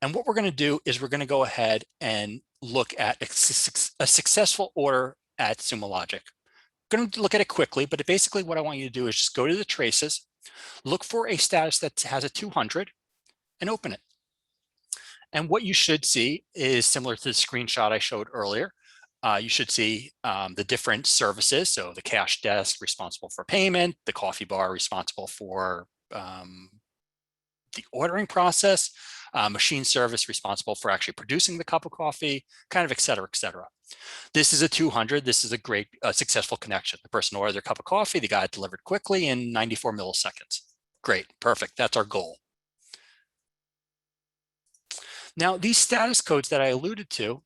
And what we're going to do is we're going to go ahead and look at a successful order at Sumo Logic. I'm going to look at it quickly, but basically what I want you to do is just go to the traces, look for a status that has a 200, and open it. And what you should see is similar to the screenshot I showed earlier. You should see the different services. So the cash desk responsible for payment, the coffee bar responsible for the ordering process, machine service responsible for actually producing the cup of coffee, kind of et cetera, et cetera. This is a 200. This is a great successful connection. The person ordered their cup of coffee, they got it delivered quickly in 94 milliseconds. Great, perfect, that's our goal. Now, these status codes that I alluded to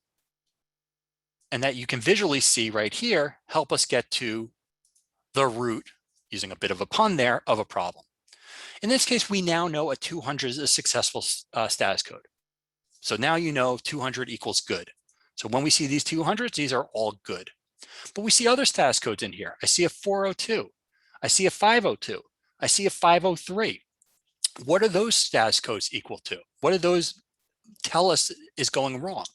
and that you can visually see right here help us get to the root, using a bit of a pun there, of a problem. In this case, we now know a 200 is a successful status code. So now you know 200 equals good. So when we see these 200s, these are all good. But we see other status codes in here. I see a 402. I see a 502. I see a 503. What are those status codes equal to? What do those tell us is going wrong?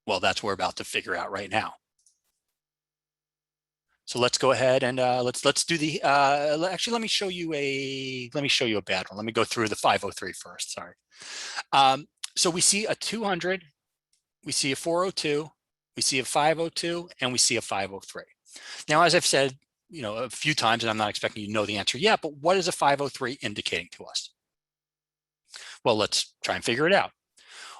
Well, that's what we're about to figure out right now. So let's go ahead and let's do the actually, let me show you a bad one. Let me go through the 503 first. Sorry. So we see a 200, we see a 402, we see a 502, and we see a 503. Now, as I've said, a few times, and I'm not expecting you to know the answer yet, but what is a 503 indicating to us? Well, let's try and figure it out.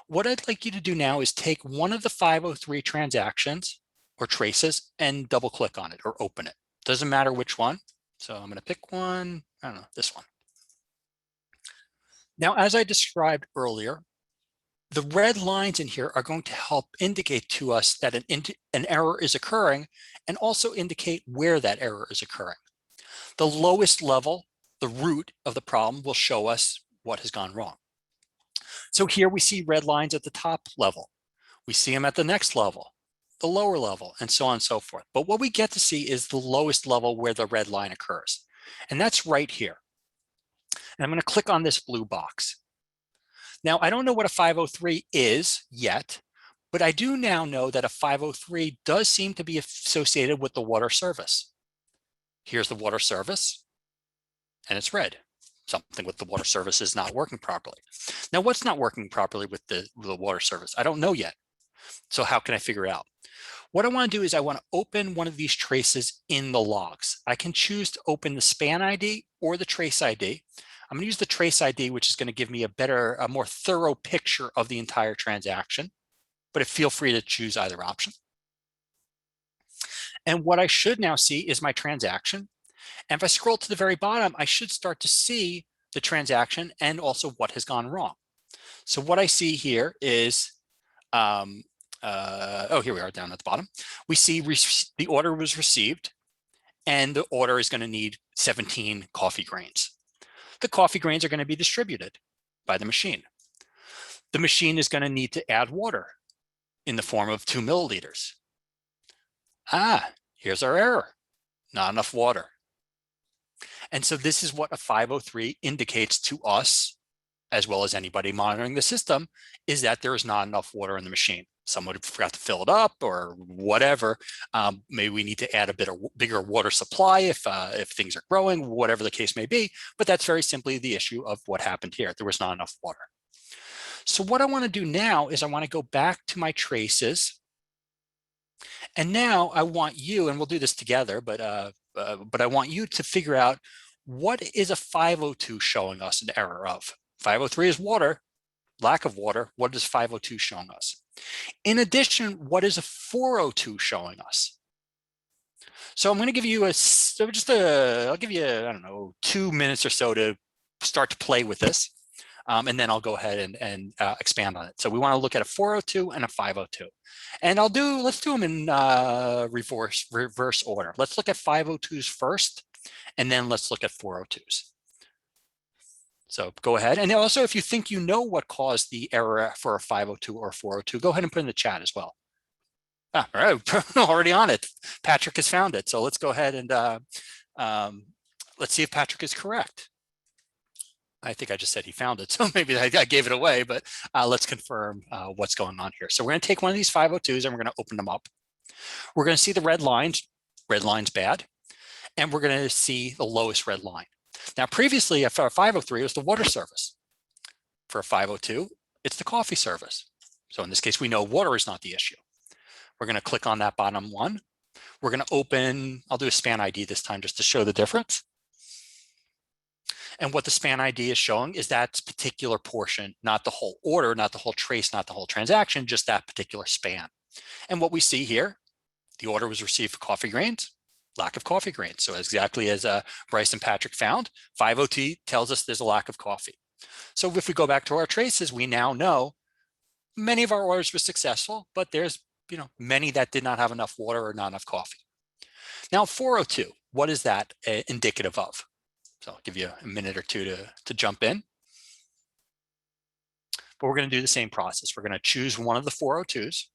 What I'd like you to do now is take one of the 503 transactions or traces and double click on it or open it. Doesn't matter which one. So I'm going to pick one, I don't know, this one. Now, as I described earlier, the red lines in here are going to help indicate to us that an error is occurring and also indicate where that error is occurring. The lowest level, the root of the problem, will show us what has gone wrong. So here we see red lines at the top level. We see them at the next level, the lower level, and so on and so forth. But what we get to see is the lowest level where the red line occurs. And that's right here. And I'm going to click on this blue box. Now, I don't know what a 503 is yet, but I do now know that a 503 does seem to be associated with the water service. Here's the water service, and it's red. Something with the water service is not working properly. Now, what's not working properly with the water service? I don't know yet. So how can I figure it out? What I want to do is I want to open one of these traces in the logs. I can choose to open the span ID or the trace ID. I'm going to use the trace ID, which is going to give me a more thorough picture of the entire transaction, but feel free to choose either option. And what I should now see is my transaction. And if I scroll to the very bottom, I should start to see the transaction and also what has gone wrong. So what I see here is, here we are down at the bottom. We see the order was received, and the order is going to need 17 coffee grains. The coffee grains are going to be distributed by the machine. The machine is going to need to add water in the form of 2 milliliters. Here's our error. Not enough water. And so this is what a 503 indicates to us, as well as anybody monitoring the system, is that there is not enough water in the machine. Someone forgot to fill it up or whatever. Maybe we need to add a bigger water supply if things are growing, whatever the case may be. But that's very simply the issue of what happened here. There was not enough water. So what I want to do now is I want to go back to my traces. And now I want you, and we'll do this together, but I want you to figure out, what is a 502 showing us an error of? 503 is water, lack of water. What is 502 showing us? In addition, what is a 402 showing us? So I'm going to give you I'll give you, I don't know, 2 minutes or so to start to play with this. And then I'll go ahead and expand on it. So we want to look at a 402 and a 502. And let's do them in reverse order. Let's look at 502s first, and then let's look at 402s. So go ahead. And also, if you think you know what caused the error for a 502 or 402, go ahead and put in the chat as well. All right, already on it. Patrick has found it. So let's go ahead and let's see if Patrick is correct. I think I just said he found it, so maybe I gave it away, but let's confirm what's going on here. So we're going to take one of these 502s and we're going to open them up. We're going to see the red lines bad, and we're going to see the lowest red line. Now, previously for a 503, it was the water service. For a 502, it's the coffee service. So in this case, we know water is not the issue. We're going to click on that bottom one. We're going to open, I'll do a span ID this time just to show the difference. And what the span ID is showing is that particular portion, not the whole order, not the whole trace, not the whole transaction, just that particular span. And what we see here, the order was received for coffee grains, lack of coffee grains. So exactly as Bryce and Patrick found, 502 tells us there's a lack of coffee. So if we go back to our traces, we now know many of our orders were successful, but there's many that did not have enough water or not enough coffee. Now 402, what is that indicative of? So I'll give you a minute or two to jump in. But we're going to do the same process. We're going to choose one of the 402s.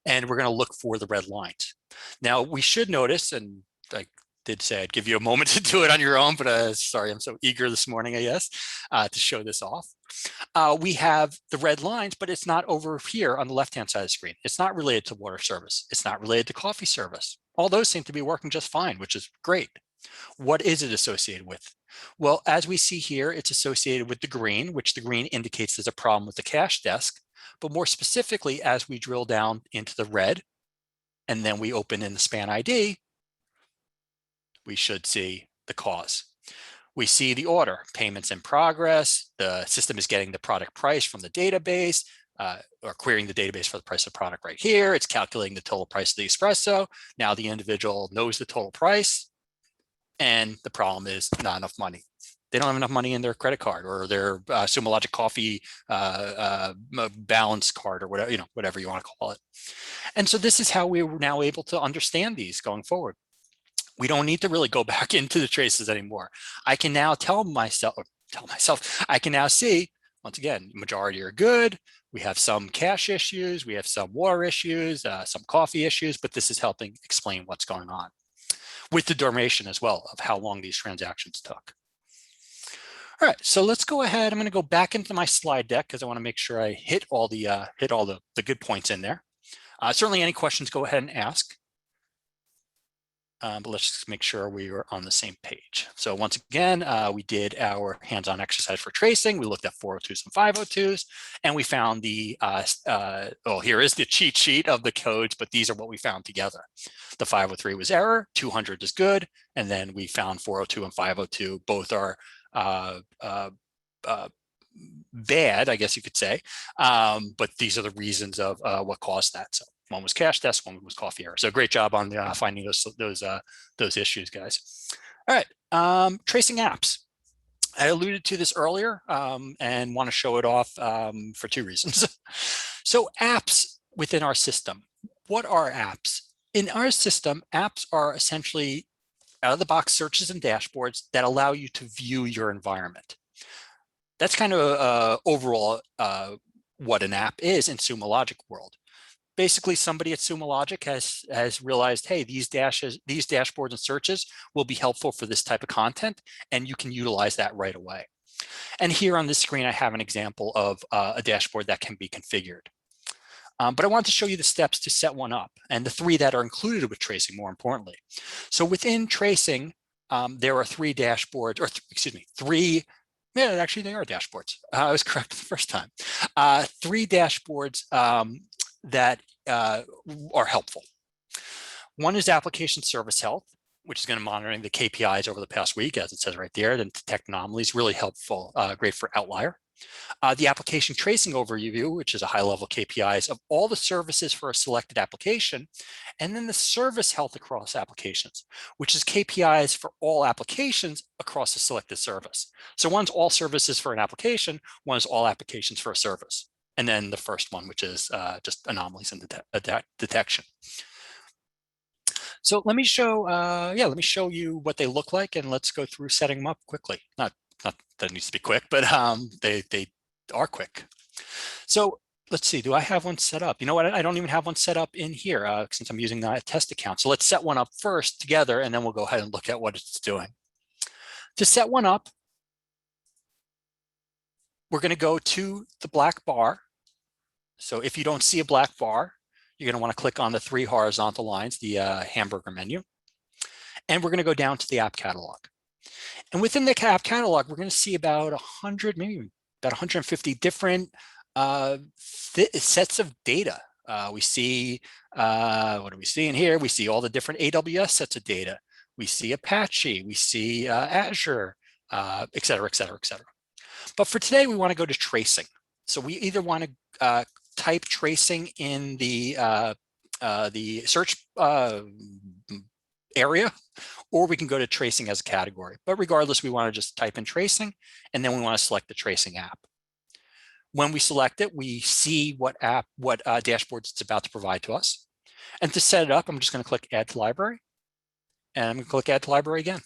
And we're going to look for the red lines. Now, we should notice, and I did say I'd give you a moment to do it on your own, but sorry, I'm so eager this morning, I guess, to show this off. We have the red lines, but it's not over here on the left-hand side of the screen. It's not related to water service. It's not related to coffee service. All those seem to be working just fine, which is great. What is it associated with? Well, as we see here, it's associated with the green, which the green indicates there's a problem with the cash desk. But more specifically, as we drill down into the red, and then we open in the span ID, we should see the cause. We see the order, payments in progress, the system is getting the product price from the database, or querying the database for the price of product right here. It's calculating the total price of the espresso. Now the individual knows the total price, and the problem is not enough money. They don't have enough money in their credit card or their Sumo Logic Coffee balance card, or whatever, whatever you want to call it. And so this is how we were now able to understand these going forward. We don't need to really go back into the traces anymore. I can now tell myself, I can now see, once again, majority are good. We have some cash issues, we have some water issues, some coffee issues, but this is helping explain what's going on with the duration as well of how long these transactions took. All right, so let's go ahead. I'm going to go back into my slide deck because I want to make sure I hit all the good points in there. Certainly, any questions, go ahead and ask. But let's just make sure we are on the same page. So once again, we did our hands-on exercise for tracing. We looked at 402s and 502s, and we found the, here is the cheat sheet of the codes, but these are what we found together. The 503 was error, 200 is good, and then we found 402 and 502. Both are bad, I guess you could say, but these are the reasons of what caused that. So one was cash desk, one was coffee error. So great job on finding those issues, guys. All right, tracing apps. I alluded to this earlier and want to show it off for two reasons. So apps within our system. What are apps? In our system, apps are essentially out-of-the-box searches and dashboards that allow you to view your environment. That's kind of overall what an app is in Sumo Logic world. basically somebody at Sumo Logic has realized, hey, these dashboards and searches will be helpful for this type of content, and you can utilize that right away. And here on this screen, I have an example of a dashboard that can be configured. But I want to show you the steps to set one up and the 3 that are included with tracing, more importantly. So within tracing, there are 3 dashboards, or excuse me, 3, yeah, actually they are dashboards. I was correct the first time. 3 dashboards that are helpful. One is application service health, which is going to monitoring the KPIs over the past week, as it says right there, and detect anomalies, really helpful, great for outlier. The application tracing overview, which is a high-level KPIs of all the services for a selected application, and then the service health across applications, which is KPIs for all applications across a selected service. So one's all services for an application, one is all applications for a service, and then the first one, which is just anomalies and detection. So let me show, let me show you what they look like, and let's go through setting them up quickly. Not that it needs to be quick, but they are quick. So let's see, do I have one set up? You know what, I don't even have one set up in here since I'm using a test account. So let's set one up first together, and then we'll go ahead and look at what it's doing. To set one up, we're going to go to the black bar. So if you don't see a black bar, you're going to want to click on the 3 horizontal lines, the hamburger menu. And we're going to go down to the app catalog. And within the app catalog, we're going to see about 100, maybe about 150 different sets of data. We see, what are we seeing here? We see all the different AWS sets of data. We see Apache, we see Azure, et cetera, et cetera, et cetera. But for today, we want to go to tracing. So we either want to type tracing in the search area, or we can go to tracing as a category. But regardless, we want to just type in tracing, and then we want to select the tracing app. When we select it, we see what dashboards it's about to provide to us. And to set it up, I'm just going to click Add to Library, and I'm going to click Add to Library again.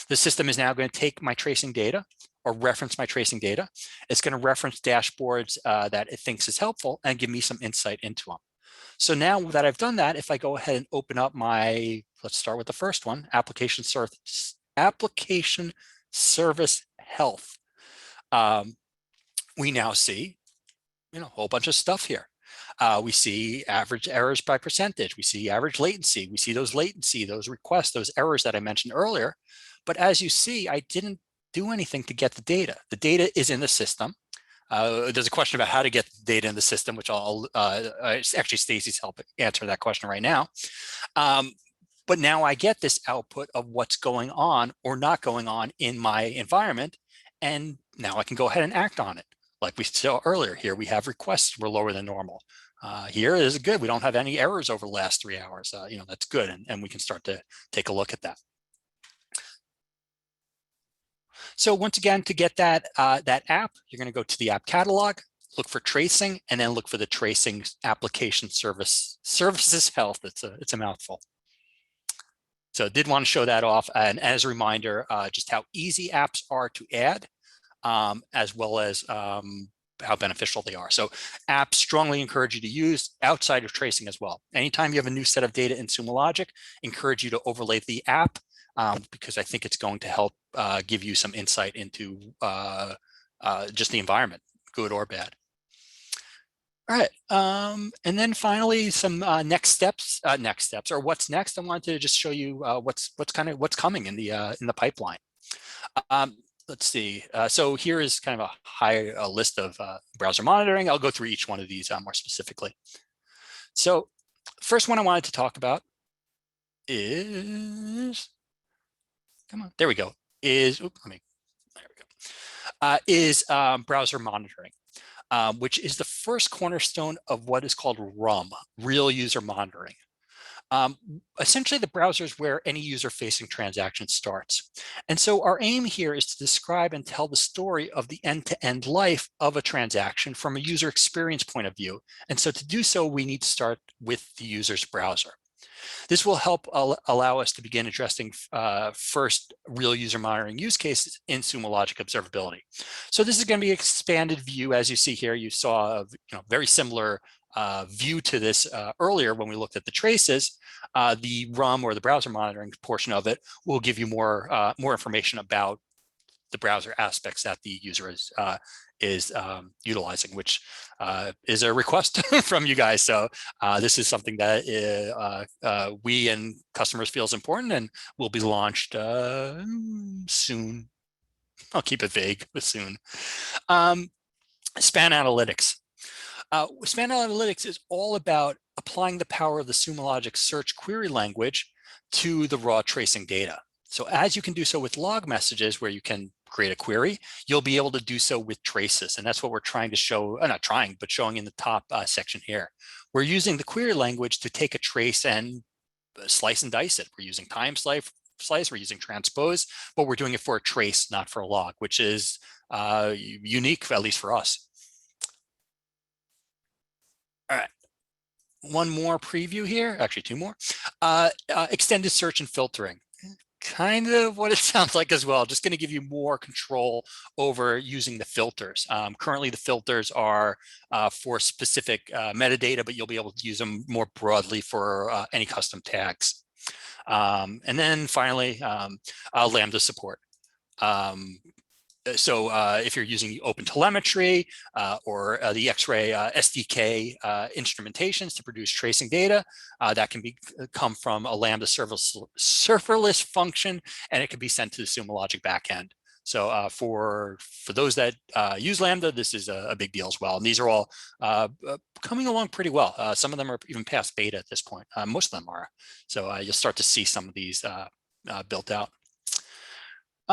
The system is now going to take my tracing data, or reference my tracing data. It's going to reference dashboards that it thinks is helpful and give me some insight into them. So now that I've done that, if I go ahead and open up my, let's start with the first one, application service health. We now see, a whole bunch of stuff here. We see average errors by percentage. We see average latency. We see those requests, those errors that I mentioned earlier. But as you see, I didn't do anything to get the data. The data is in the system. There's a question about how to get the data in the system, which actually Stacy's helping answer that question right now. But now I get this output of what's going on or not going on in my environment. And now I can go ahead and act on it. Like we saw earlier, here we have requests were lower than normal. Here is good. We don't have any errors over the last 3 hours. That's good. And we can start to take a look at that. So once again, to get that app, you're going to go to the app catalog, look for tracing, and then look for the tracing application services health. It's a mouthful. So did want to show that off. And as a reminder, just how easy apps are to add, as well as how beneficial they are. So apps strongly encourage you to use outside of tracing as well. Anytime you have a new set of data in Sumo Logic, encourage you to overlay the app because I think it's going to help give you some insight into just the environment, good or bad. All right, and then finally some next steps, or what's next. I wanted to just show you what's coming in the pipeline. Let's see. So here is kind of a list of browser monitoring. I'll go through each one of these more specifically. So first one I wanted to talk about is, come on, there we go. Is browser monitoring. Which is the first cornerstone of what is called RUM, Real User Monitoring. Essentially, the browser is where any user-facing transaction starts. And so our aim here is to describe and tell the story of the end-to-end life of a transaction from a user experience point of view. And so to do so, we need to start with the user's browser. This will help allow us to begin addressing first real user monitoring use cases in Sumo Logic observability. So this is going to be an expanded view. As you see here, you saw a very similar view to this earlier when we looked at the traces. The RUM, or the browser monitoring portion of it, will give you more information about the browser aspects that the user is utilizing, which is a request from you guys. So this is something that we and customers feel is important and will be launched soon. I'll keep it vague, but soon. Span Analytics. Span Analytics is all about applying the power of the Sumo Logic search query language to the raw tracing data. So as you can do so with log messages where you can create a query, you'll be able to do so with traces. And that's what we're trying to show, not trying, but showing in the top section here. We're using the query language to take a trace and slice and dice it. We're using time slice, we're using transpose, but we're doing it for a trace, not for a log, which is unique, at least for us. All right. One more preview here, actually two more. Extended search and filtering. Kind of what it sounds like as well. Just going to give you more control over using the filters. Currently, the filters are for specific metadata, but you'll be able to use them more broadly for any custom tags. And then finally, Lambda support. So if you're using OpenTelemetry or the X-Ray SDK instrumentations to produce tracing data, that can come from a Lambda serverless function, and it can be sent to the Sumo Logic backend. So for those that use Lambda, this is a big deal as well. And these are all coming along pretty well. Some of them are even past beta at this point. Most of them are. So you'll start to see some of these built out.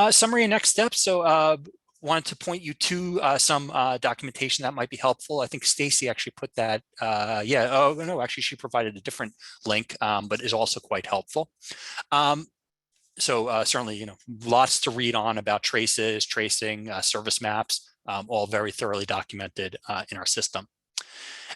Summary and next steps. So wanted to point you to some documentation that might be helpful. I think Stacy actually put that, oh no, actually she provided a different link, but is also quite helpful. So certainly, lots to read on about traces, tracing, service maps, all very thoroughly documented in our system.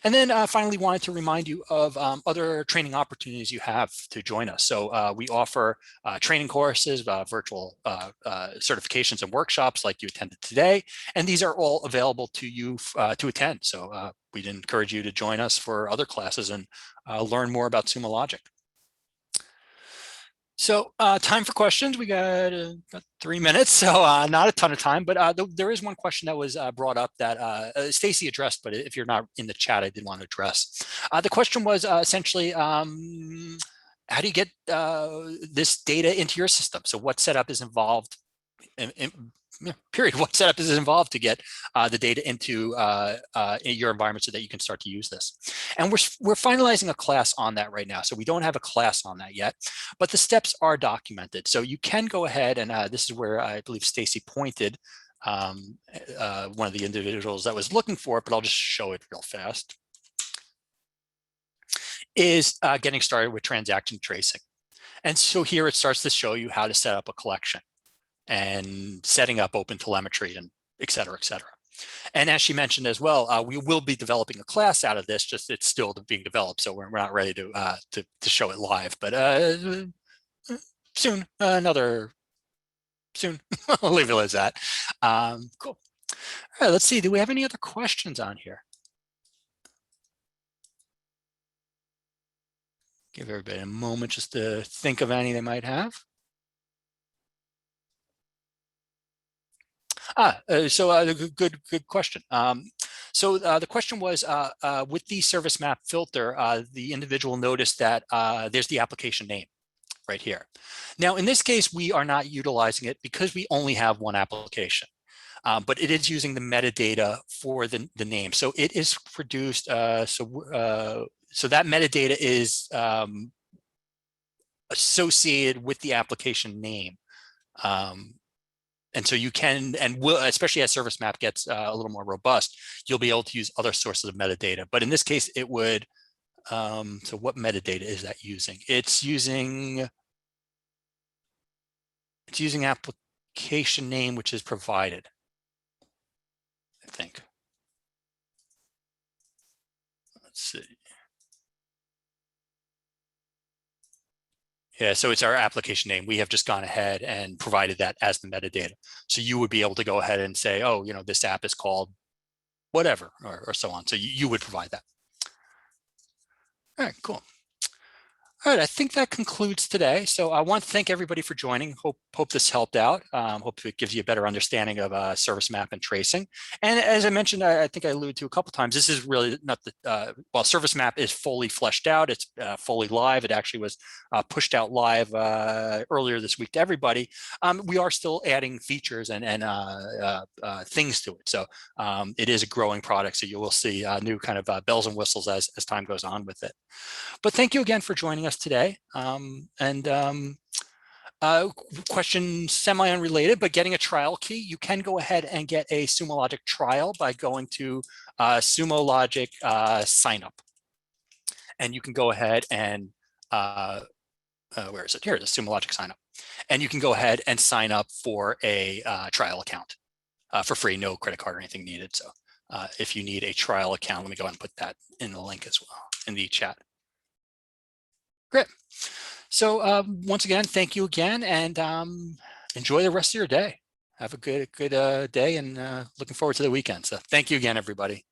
And then finally wanted to remind you of other training opportunities you have to join us. So we offer training courses, virtual certifications and workshops like you attended today. And these are all available to you to attend. So we'd encourage you to join us for other classes and learn more about Sumo Logic. So time for questions. We got about 3 minutes, so not a ton of time, but there is one question that was brought up that Stacy addressed, but if you're not in the chat, I did want to address. The question was essentially, how do you get this data into your system? So what setup is involved period. What setup is involved to get the data into your environment so that you can start to use this? And we're finalizing a class on that right now. So we don't have a class on that yet, but the steps are documented. So you can go ahead and this is where I believe Stacy pointed one of the individuals that was looking for it, but I'll just show it real fast, is getting started with transaction tracing. And so here it starts to show you how to set up a collection and setting up OpenTelemetry and et cetera, et cetera. And as she mentioned as well, we will be developing a class out of this, just it's still being developed. So we're not ready to show it live, but soon, soon, I'll leave it as that. Cool. All right, let's see, do we have any other questions on here? Give everybody a moment just to think of any they might have. Good question. So the question was, with the service map filter, the individual noticed that there's the application name right here. Now, in this case, we are not utilizing it because we only have one application, but it is using the metadata for the name. So it is produced, so that metadata is associated with the application name. And so you can, and will, especially as service map gets a little more robust, you'll be able to use other sources of metadata. But in this case, it would, so what metadata is that using? It's using application name, which is provided, I think. Let's see. Yeah, so it's our application name. We have just gone ahead and provided that as the metadata. So you would be able to go ahead and say, oh, this app is called whatever, or so on. So you would provide that. All right, cool. All right, I think that concludes today. So I want to thank everybody for joining. Hope this helped out. Hope it gives you a better understanding of service map and tracing. And as I mentioned, I think I alluded to a couple times, this is really not the, while service map is fully fleshed out, it's fully live. It actually was pushed out live earlier this week to everybody. We are still adding features and things to it. So it is a growing product. So you will see new kind of bells and whistles as time goes on with it. But thank you again for joining us today. Question semi-unrelated, but getting a trial key, you can go ahead and get a Sumo Logic trial by going to Sumo Logic sign up. And you can go ahead and, where is it? Here it is, Sumo Logic sign up. And you can go ahead and sign up for a trial account for free, no credit card or anything needed. So if you need a trial account, let me go ahead and put that in the link as well in the chat. Great. So once again, thank you again, and enjoy the rest of your day. Have a good day, and looking forward to the weekend. So thank you again, everybody.